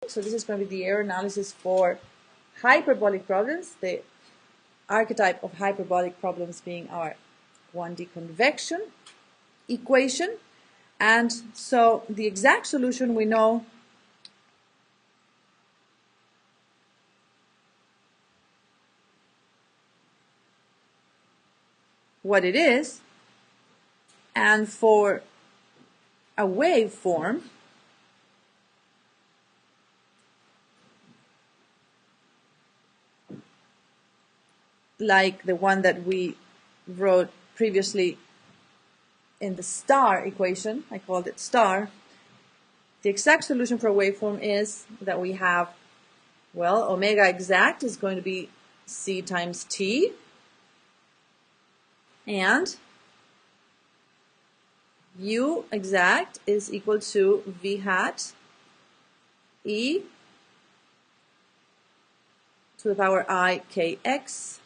So this is going to be the error analysis for hyperbolic problems, the archetype of hyperbolic problems being our 1D convection equation. And so the exact solution we know what it is, and for a waveform, like the one that we wrote previously in the star equation, I called it star, the exact solution for a waveform is that we have, well, omega exact is going to be c times t, and u exact is equal to v hat e to the power I kx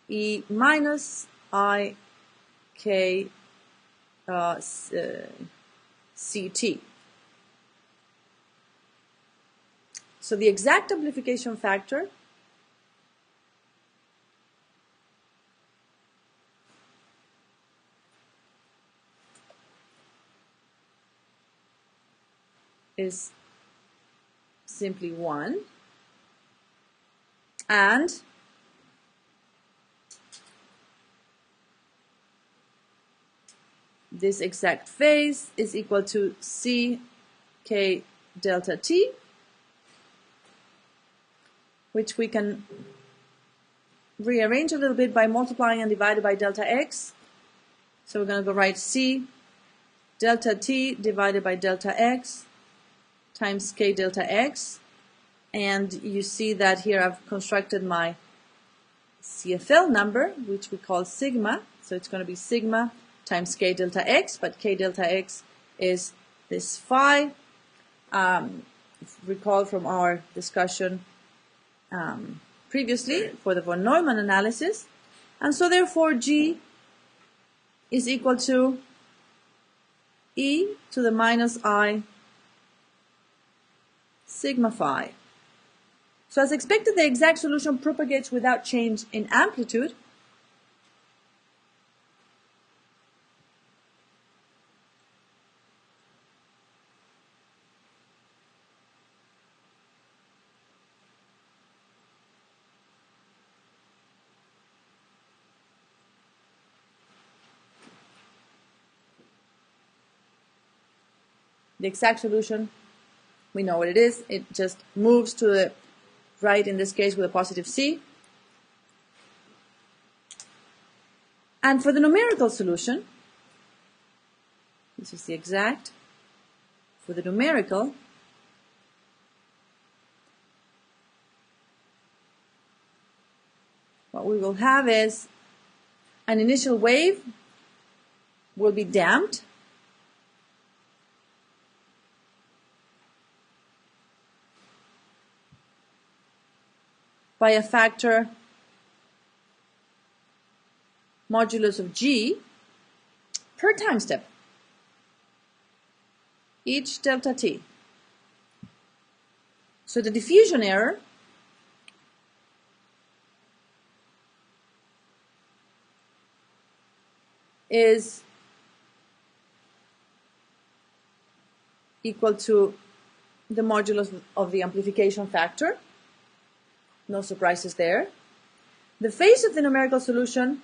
e minus I k ct. So the exact amplification factor is simply 1, and this exact phase is equal to c k delta t, which we can rearrange a little bit by multiplying and divided by delta x. So we're going to go write c delta t divided by delta x times k delta x, and you see that here I've constructed my CFL number, which we call sigma. So it's going to be sigma times k delta x, but k delta x is this phi. Recall from our discussion previously for the von Neumann analysis, and so therefore G is equal to e to the minus I sigma phi. So as expected, the exact solution propagates without change in amplitude. The exact solution, we know what it is. It just moves to the right, in this case with a positive c. And for the numerical solution, this is the exact. For the numerical, what we will have is an initial wave will be damped by a factor modulus of g per time step, each delta t. So the diffusion error is equal to the modulus of the amplification factor. No surprises there. The phase of the numerical solution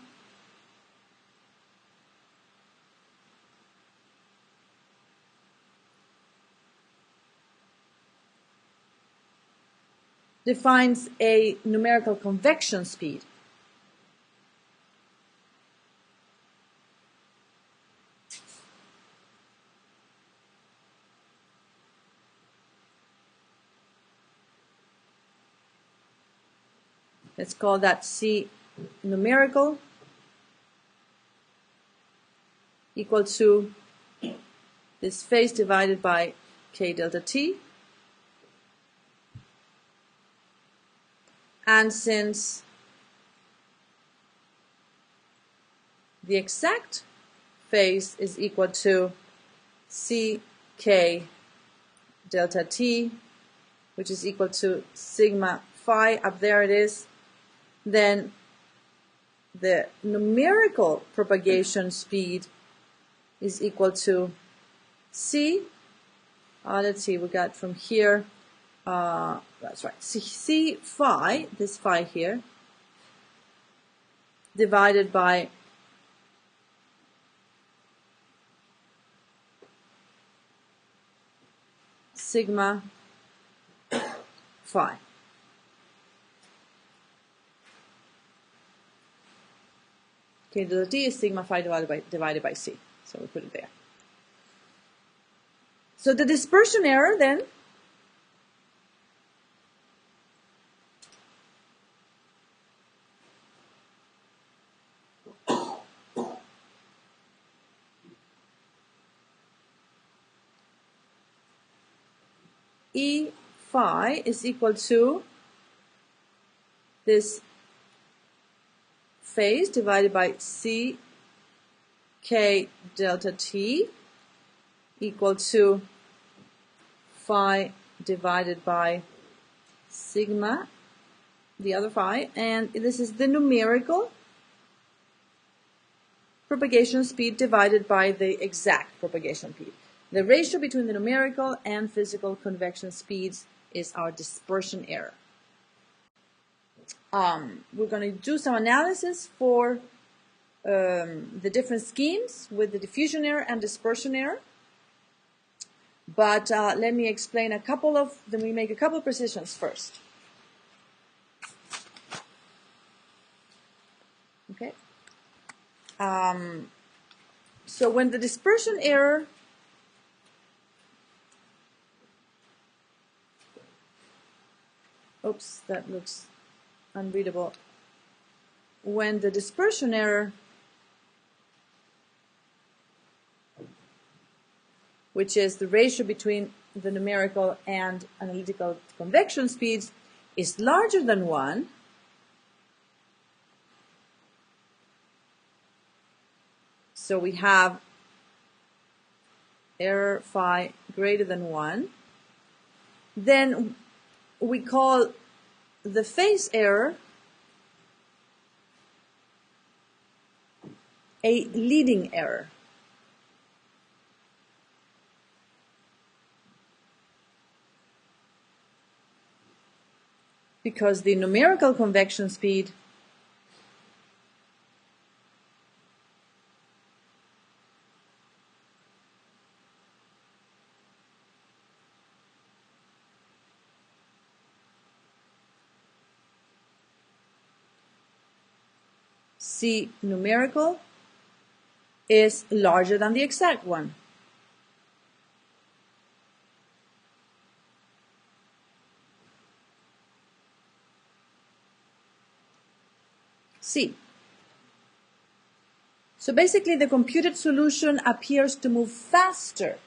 defines a numerical convection speed. Let's call that C numerical equal to this phase divided by k delta t. And since the exact phase is equal to ck delta t, which is equal to sigma phi, up there it is, then the numerical propagation speed is equal to c. Let's see, we got from here, that's right, c phi, this phi here, divided by sigma phi. Okay, delta t is sigma phi divided by c. So we put it there. So the dispersion error then E phi is equal to this phase divided by c k delta t equal to phi divided by sigma, the other phi, and this is the numerical propagation speed divided by the exact propagation speed. The ratio between the numerical and physical convection speeds is our dispersion error. We're going to do some analysis for the different schemes with the diffusion error and dispersion error. But let me explain then we make a couple of precisions first. Okay. So when the dispersion error oops, that looks unreadable. When the dispersion error, which is the ratio between the numerical and analytical convection speeds, is larger than 1, so we have error phi greater than 1, then we call the phase error a leading error. Because the numerical convection speed C numerical is larger than the exact one. C. So basically the computed solution appears to move faster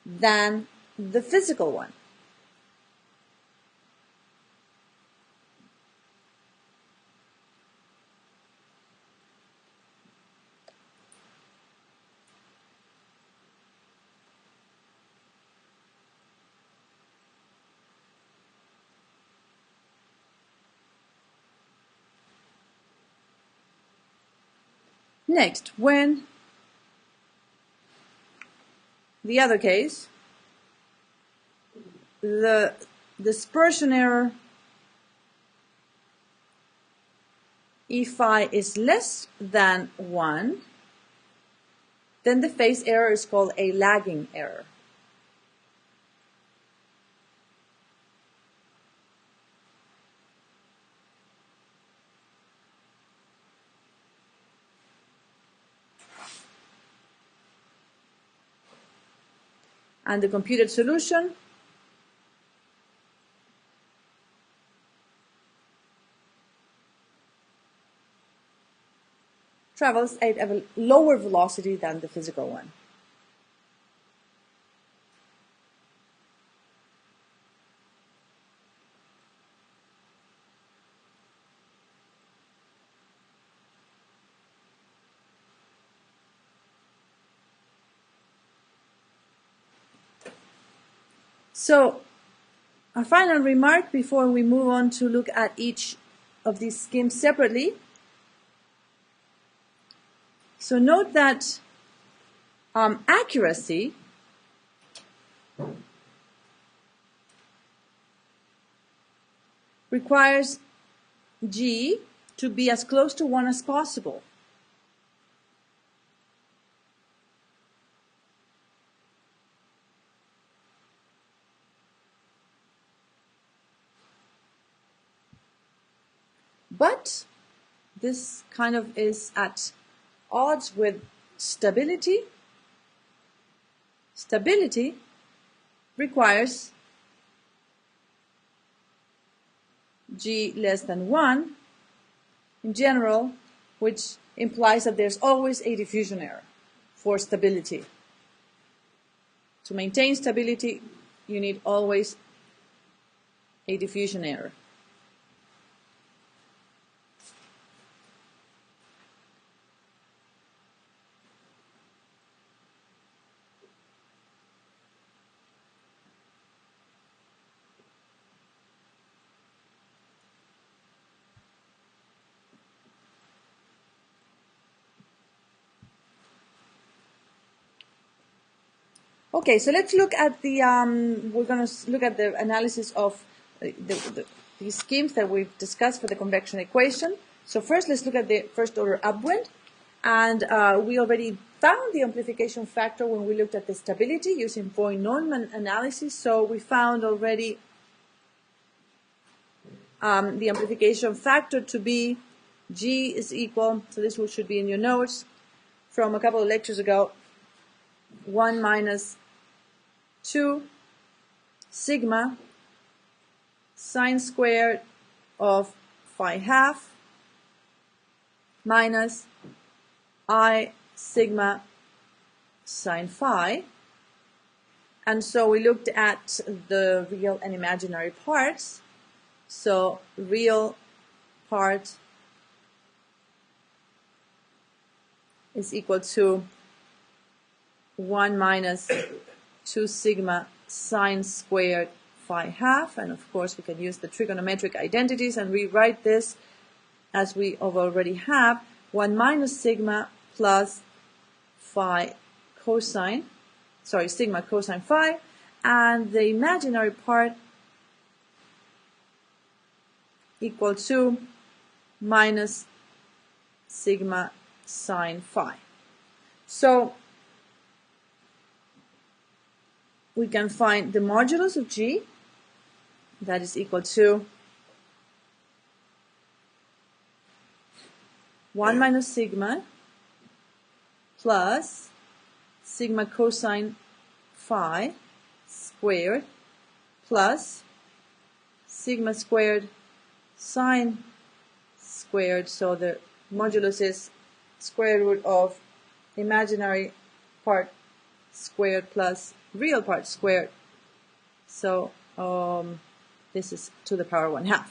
than the physical one. Next, when the other case, the dispersion error E phi is less than 1, then the phase error is called a lagging error. And the computed solution travels at a lower velocity than the physical one. So, a final remark before we move on to look at each of these schemes separately. So note that accuracy requires G to be as close to 1 as possible. But this kind of is at odds with stability. Stability requires G less than 1 in general, which implies that there's always a diffusion error for stability. To maintain stability, you need always a diffusion error. Okay, so let's look at the, we're going to look at the analysis of the schemes that we've discussed for the convection equation. So first, let's look at the first order upwind. And we already found the amplification factor when we looked at the stability using Voigt-Neumann analysis. So we found already the amplification factor to be G is equal, so this should be in your notes from a couple of lectures ago, 1 minus 2 sigma sine squared of phi half minus I sigma sine phi. And so we looked at the real and imaginary parts. So real part is equal to 1 minus 2 sigma sine squared phi half, and of course we can use the trigonometric identities and rewrite this as we already have, 1 minus sigma plus phi cosine, sigma cosine phi, and the imaginary part equal to minus sigma sine phi. So we can find the modulus of G, that is equal to 1 minus sigma plus sigma cosine phi squared plus sigma squared sine squared. So the modulus is square root of imaginary part squared plus real part squared. So this is to the power 1/2.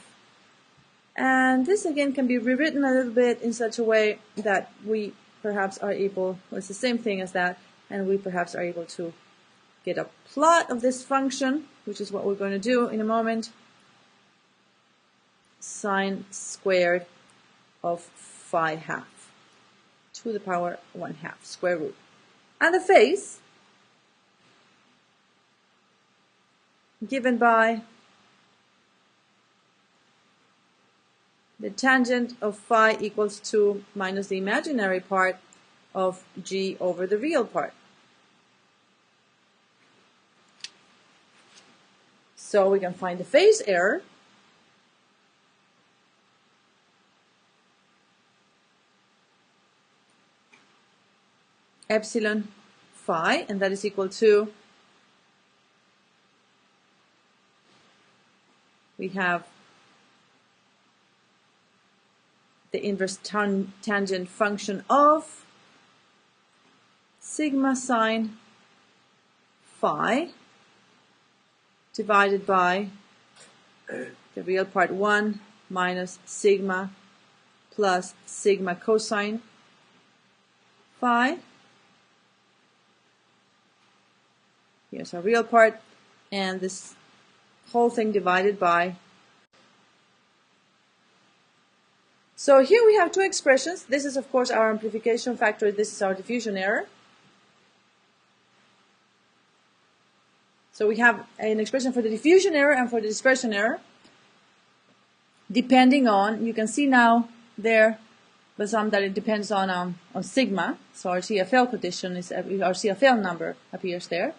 And this again can be rewritten a little bit in such a way that we perhaps are able, well, it's the same thing as that, and we perhaps are able to get a plot of this function, which is what we're going to do in a moment. Sine squared of phi half to the power 1/2 square root. And the phase given by the tangent of phi equals to minus the imaginary part of G over the real part. So we can find the phase error epsilon phi, and that is equal to, we have the inverse tangent function of sigma sine phi divided by the real part 1 minus sigma plus sigma cosine phi. Here's our real part, and this whole thing divided by. So here we have two expressions. This is of course our amplification factor, this is our diffusion error. So we have an expression for the diffusion error and for the dispersion error, depending on, you can see now there, but some that it depends on sigma. So our CFL condition is, our CFL number appears there.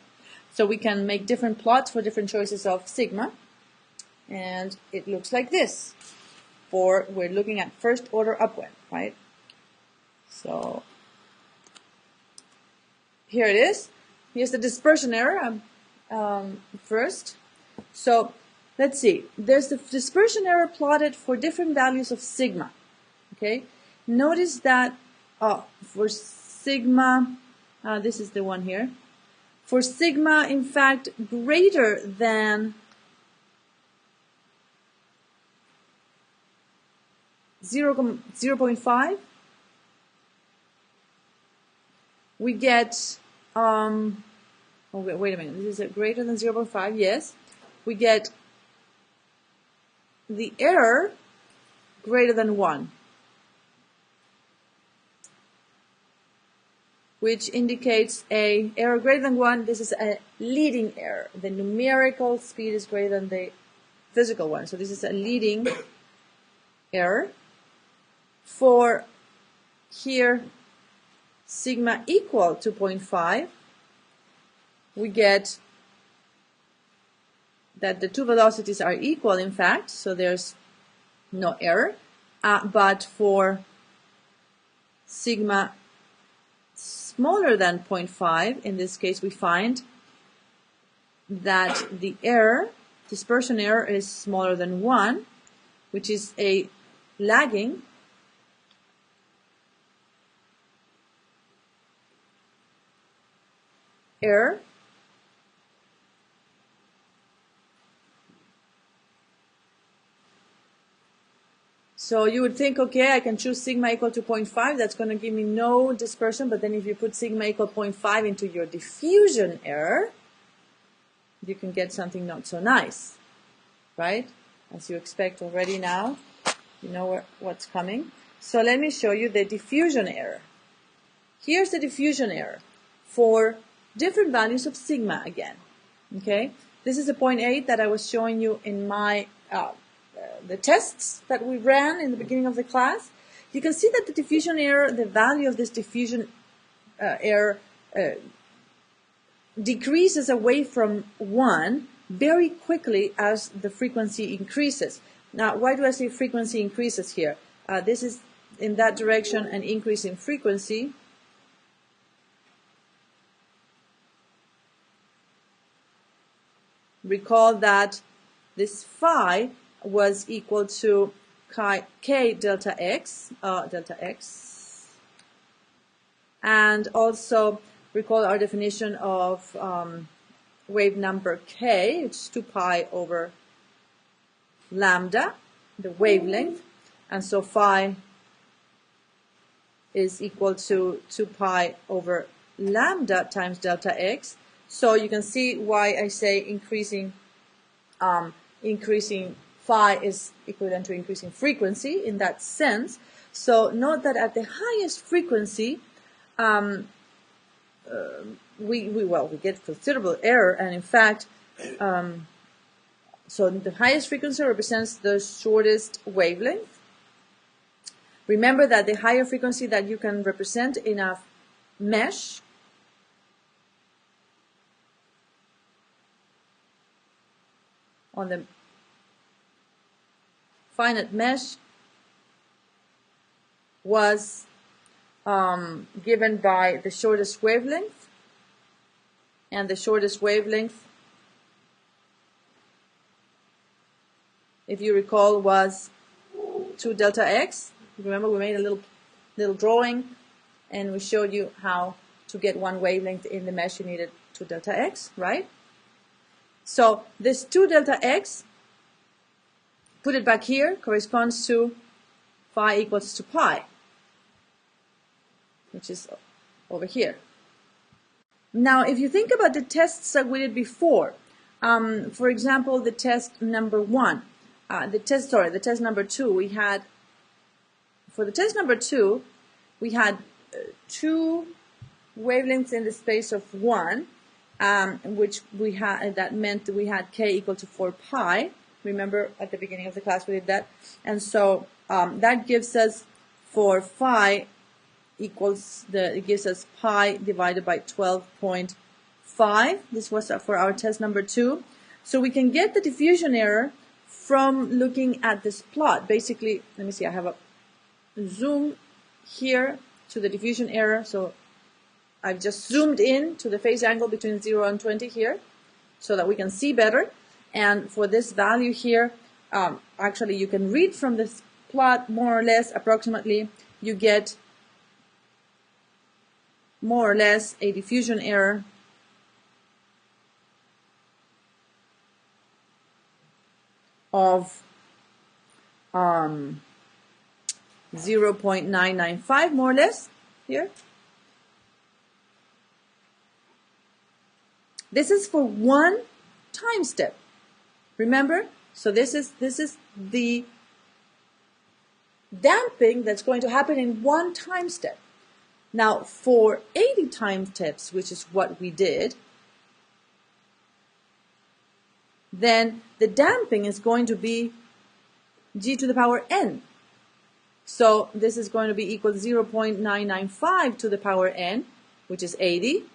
So we can make different plots for different choices of sigma, and it looks like this. We're looking at first order upwind, right? So here it is. Here's the dispersion error first. So let's see. There's the dispersion error plotted for different values of sigma. Okay. Notice that for sigma, this is the one here. For sigma, in fact, greater than 0.5, we get, wait a minute, this is greater than 0.5, yes. We get the error greater than 1, which indicates a error greater than 1. This is a leading error. The numerical speed is greater than the physical one. So this is a leading error. For here, sigma equal to 0.5, we get that the two velocities are equal, in fact, so there's no error. But for sigma smaller than 0.5, in this case, we find that the error, dispersion error, is smaller than 1, which is a lagging error. So you would think, okay, I can choose sigma equal to 0.5, that's going to give me no dispersion, but then if you put sigma equal 0.5 into your diffusion error, you can get something not so nice, right? As you expect already now, you know what's coming. So let me show you the diffusion error. Here's the diffusion error for different values of sigma again, okay? This is the 0.8 that I was showing you in my the tests that we ran in the beginning of the class. You can see that the diffusion error, the value of this diffusion error decreases away from 1 very quickly as the frequency increases. Now, why do I say frequency increases here? This is in that direction, an increase in frequency. Recall that this phi was equal to k delta x, and also recall our definition of wave number k, which is 2 pi over lambda, the wavelength, and so phi is equal to 2 pi over lambda times delta x. So you can see why I say increasing phi is equivalent to increasing frequency in that sense. So note that at the highest frequency, we get considerable error, and in fact, so the highest frequency represents the shortest wavelength. Remember that the higher frequency that you can represent in a mesh on the finite mesh was given by the shortest wavelength, and the shortest wavelength, if you recall, was 2 delta x. Remember, we made a little drawing, and we showed you how to get one wavelength in the mesh. You needed 2 delta x, right? So this 2 delta x, put it back here, corresponds to phi equals to pi, which is over here. Now, if you think about the tests that we did before, For example, the test number 1, the test number 2, we had, for the test number 2, we had 2 wavelengths in the space of 1, which we had, that meant that we had k equal to 4 pi. Remember at the beginning of the class we did that. And so that gives us, for phi equals, it gives us pi divided by 12.5. This was for our test number 2. So we can get the diffusion error from looking at this plot. Basically, let me see, I have a zoom here to the diffusion error. So I've just zoomed in to the phase angle between 0 and 20 here so that we can see better. And for this value here, actually you can read from this plot more or less approximately, you get more or less a diffusion error of 0.995 more or less here. This is for one time step. Remember? So this is the damping that's going to happen in one time step. Now for 80 time steps, which is what we did, then the damping is going to be g to the power n. So this is going to be equal to 0.995 to the power n, which is 80.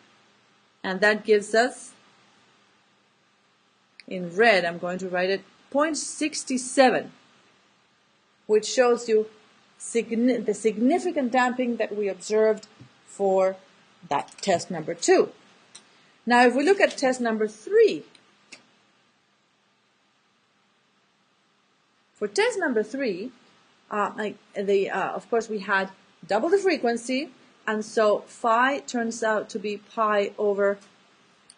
And that gives us, in red, I'm going to write it, 0.67, which shows you the significant damping that we observed for that test number 2. Now, if we look at test number 3, for test number 3, of course, we had double the frequency, and so phi turns out to be pi over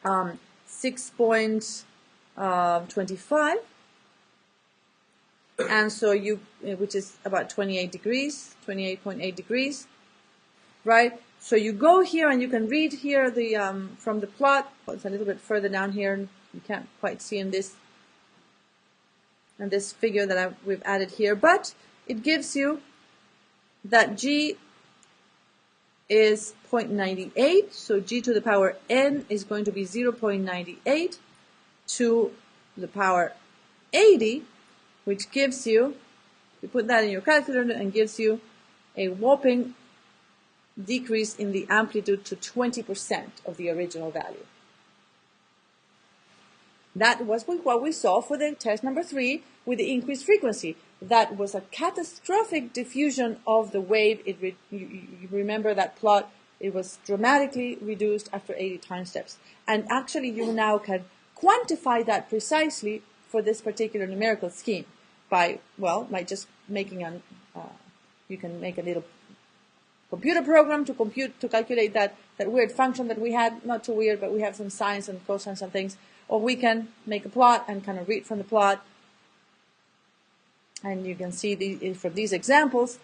6.25, and so which is about 28 degrees, 28.8 degrees, right? So you go here and you can read here the from the plot. Well, it's a little bit further down here. You can't quite see in this figure that we've added here, but it gives you that g is 0.98, so g to the power n is going to be 0.98 to the power 80, which gives you, you put that in your calculator and gives you a whopping decrease in the amplitude to 20% of the original value. That was what we saw for the test number 3 with the increased frequency. That was a catastrophic diffusion of the wave. You remember that plot, it was dramatically reduced after 80 time steps. And actually you now can quantify that precisely for this particular numerical scheme by just making you can make a little computer program to calculate that weird function that we had, not too weird, but we have some sines and cosines and things. Or we can make a plot and kind of read from the plot. And you can see from these examples,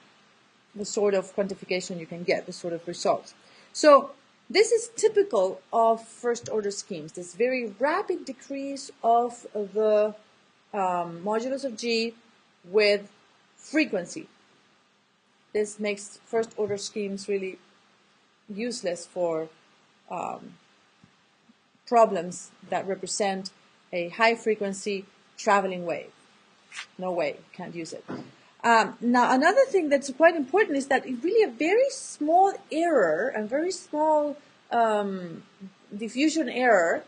the sort of quantification you can get, the sort of results. So this is typical of first order schemes, this very rapid decrease of the modulus of g with frequency. This makes first order schemes really useless for problems that represent a high frequency traveling wave. No way, can't use it. Now another thing that's quite important is that really a very small error, a very small diffusion error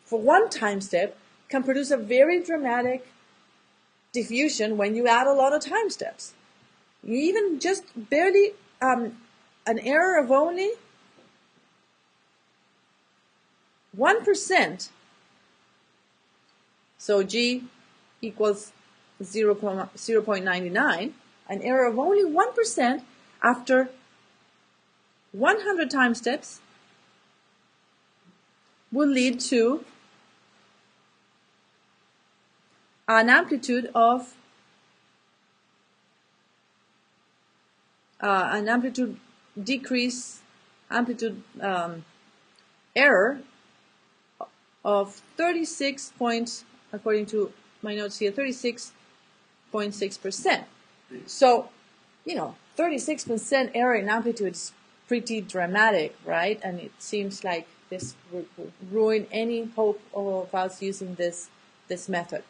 for one time step can produce a very dramatic diffusion when you add a lot of time steps. Even just barely an error of only 1%, so g equals 0.99, an error of only 1% after 100 time steps will lead to an amplitude of error of 36 points, according to my notes here, 36.6%. So, 36% error in amplitude is pretty dramatic, right? And it seems like this would ruin any hope of us using this method.